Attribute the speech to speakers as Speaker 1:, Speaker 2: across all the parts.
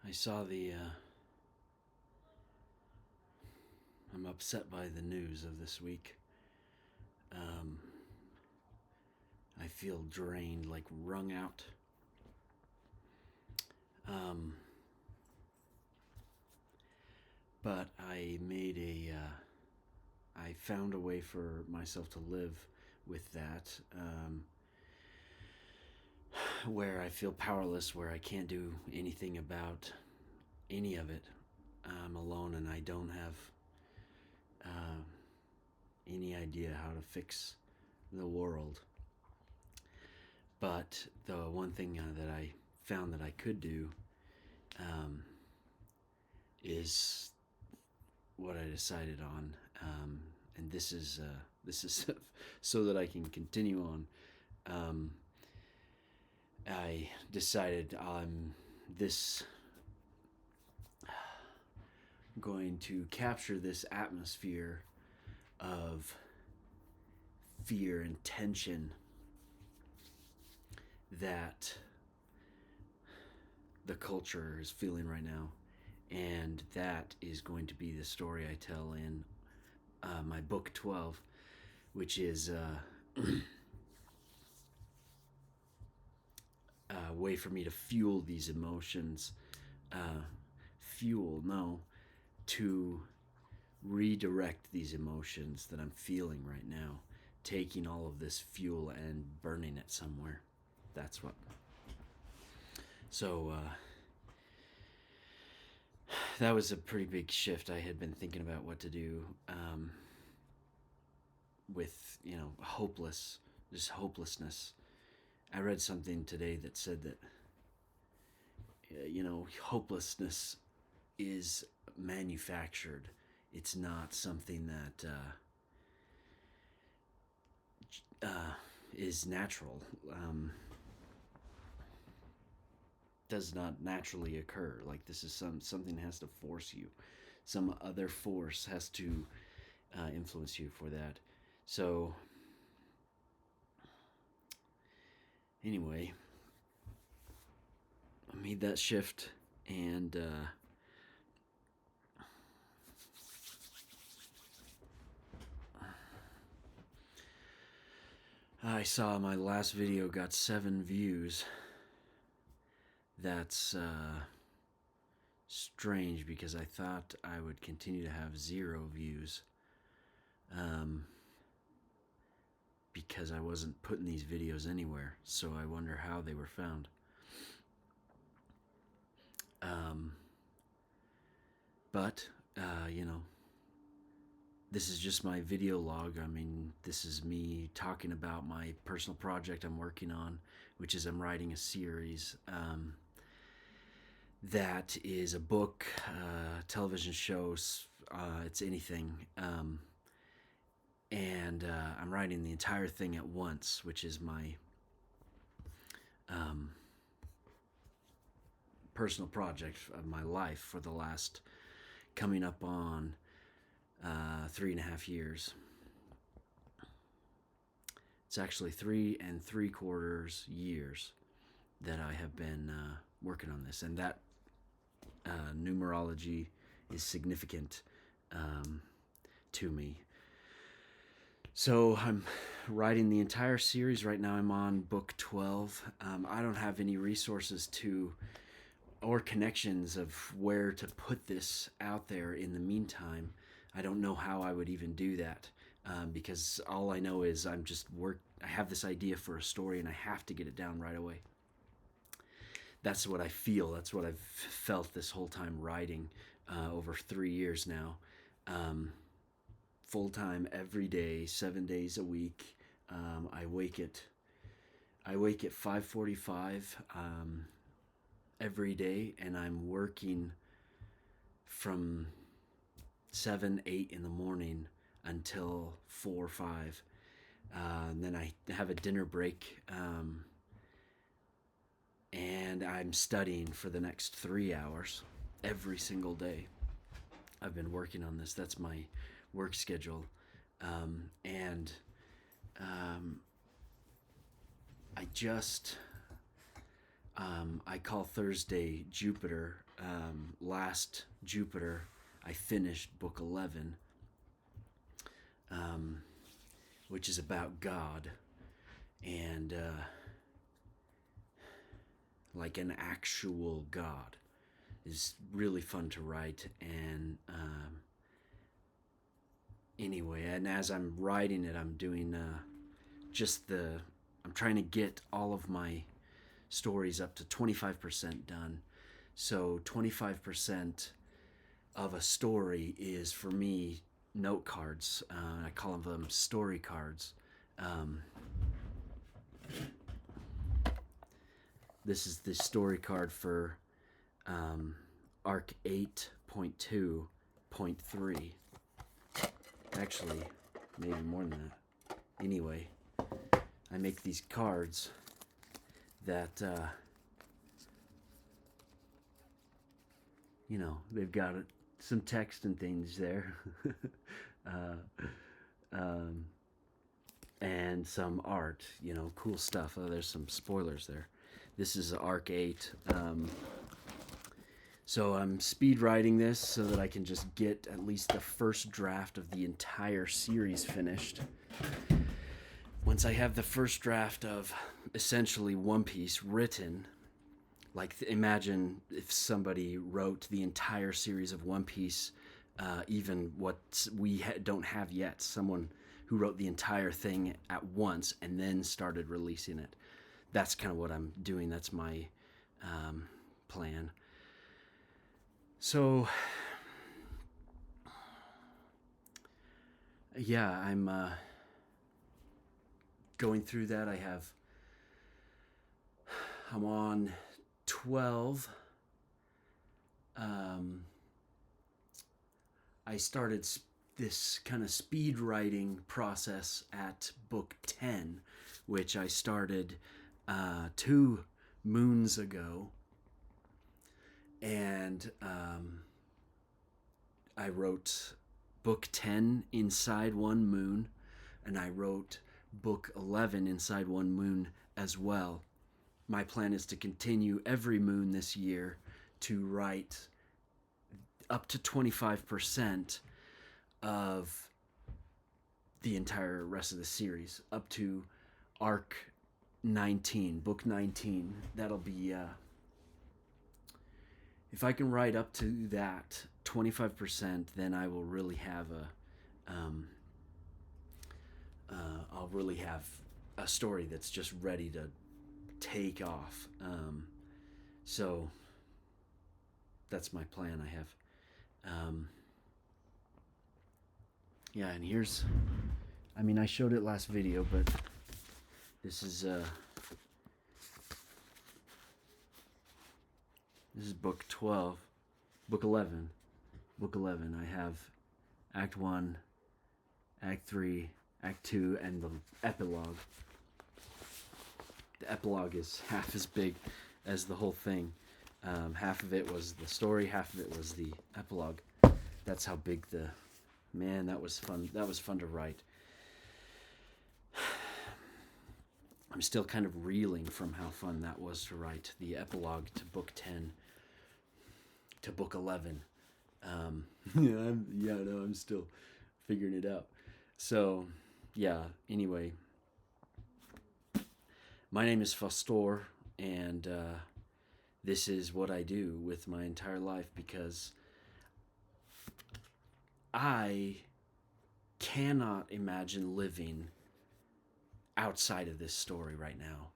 Speaker 1: I saw the. I'm upset by the news of this week. Um, I feel drained, like wrung out. Um, but I found a way for myself to live with that, where I feel powerless, where I can't do anything about any of it. I'm alone and I don't have uh, any idea how to fix the world. But the one thing that I found that I could do um, is what I decided on, and this is so that I can continue on. Um, I decided I'm this going to capture this atmosphere of fear and tension that the culture is feeling right now. And that is going to be the story I tell in my book 12, which is a way for me to fuel these emotions. Fuel, no, to redirect these emotions that I'm feeling right now, taking all of this fuel and burning it somewhere. That's what. So, that was a pretty big shift. I had been thinking about what to do with, hopelessness. I read something today that said that, hopelessness is manufactured. It's not something that is natural. Does not naturally occur. Like, this is something has to force you. Some other force has to influence you for that. So anyway, I made that shift, and I saw my last video got 7 views. That's strange because I thought I would continue to have 0 views. Because I wasn't putting these videos anywhere, so I wonder how they were found. But this is just my video log. I mean, this is me talking about my personal project I'm working on, which is I'm writing a series that is a book, television shows, it's anything. And I'm writing the entire thing at once, which is my personal project of my life for the last coming up on 3.5 years. It's actually 3.75 years that I have been working on this, and that numerology is significant to me. So I'm writing the entire series right now. I'm on book 12. I don't have any resources or connections of where to put this out there in the meantime. I don't know how I would even do that, because all I know is I have this idea for a story and I have to get it down right away. That's what I feel. That's what I've felt this whole time writing, over 3 years now. Full time, every day, 7 days a week. I wake at 5:45 every day, and I'm working from 7, 8 in the morning until 4 or 5. And then I have a dinner break, and I'm studying for the next 3 hours every single day. I've been working on this. That's my work schedule. And I call Thursday Jupiter, last Jupiter, I finished book 11, which is about God and like an actual God. Is really fun to write. And anyway, and as I'm writing it, I'm doing I'm trying to get all of my stories up to 25% done. So 25% of a story is, for me, note cards. I call them story cards. This is the story card for ARC 8.2.3. Actually, maybe more than that. Anyway, I make these cards that, they've got some text and things there. And some art, cool stuff. Oh, there's some spoilers there. This is ARC 8. So I'm speed writing this so that I can just get at least the first draft of the entire series finished. Once I have the first draft of essentially One Piece written, like imagine if somebody wrote the entire series of One Piece, even what we don't have yet, someone who wrote the entire thing at once and then started releasing it. That's kind of what I'm doing. That's my plan. So, yeah, I'm going through that. I'm on 12. I started this kind of speed writing process at book 10, which I started 2 moons ago. And I wrote book 10 inside 1 moon, and I wrote book 11 inside 1 moon as well. My plan is to continue every moon this year to write up to 25% of the entire rest of the series, up to ARC 19, book 19. That'll be, if I can write up to that 25%, then I will really have I'll really have a story that's just ready to take off. So that's my plan. I have, yeah, and here's, I showed it last video, but this is book 12, book 11. Book 11, I have Act 1, Act 3, Act 2, and the epilogue. The epilogue is half as big as the whole thing. Half of it was the story, half of it was the epilogue. That's how big man, that was fun. That was fun to write. I'm still kind of reeling from how fun that was to write the epilogue to book 10 to book 11. I'm still figuring it out. So, yeah, anyway. My name is Fostor, and this is what I do with my entire life, because I cannot imagine living outside of this story right now.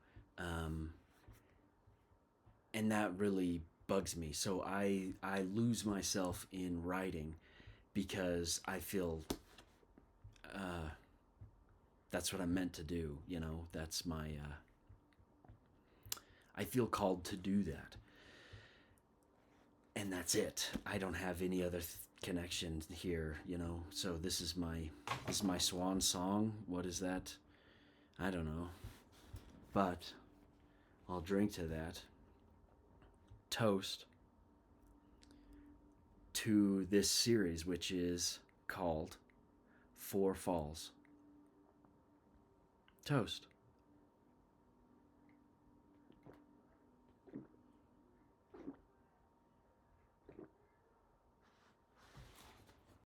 Speaker 1: And that really bugs me. So I lose myself in writing because I feel that's what I'm meant to do. That's my I feel called to do that, and that's it. I don't have any other connection here. So this is my swan song. What is that? I don't know, but I'll drink to that. Toast to this series, which is called Four Falls. Toast.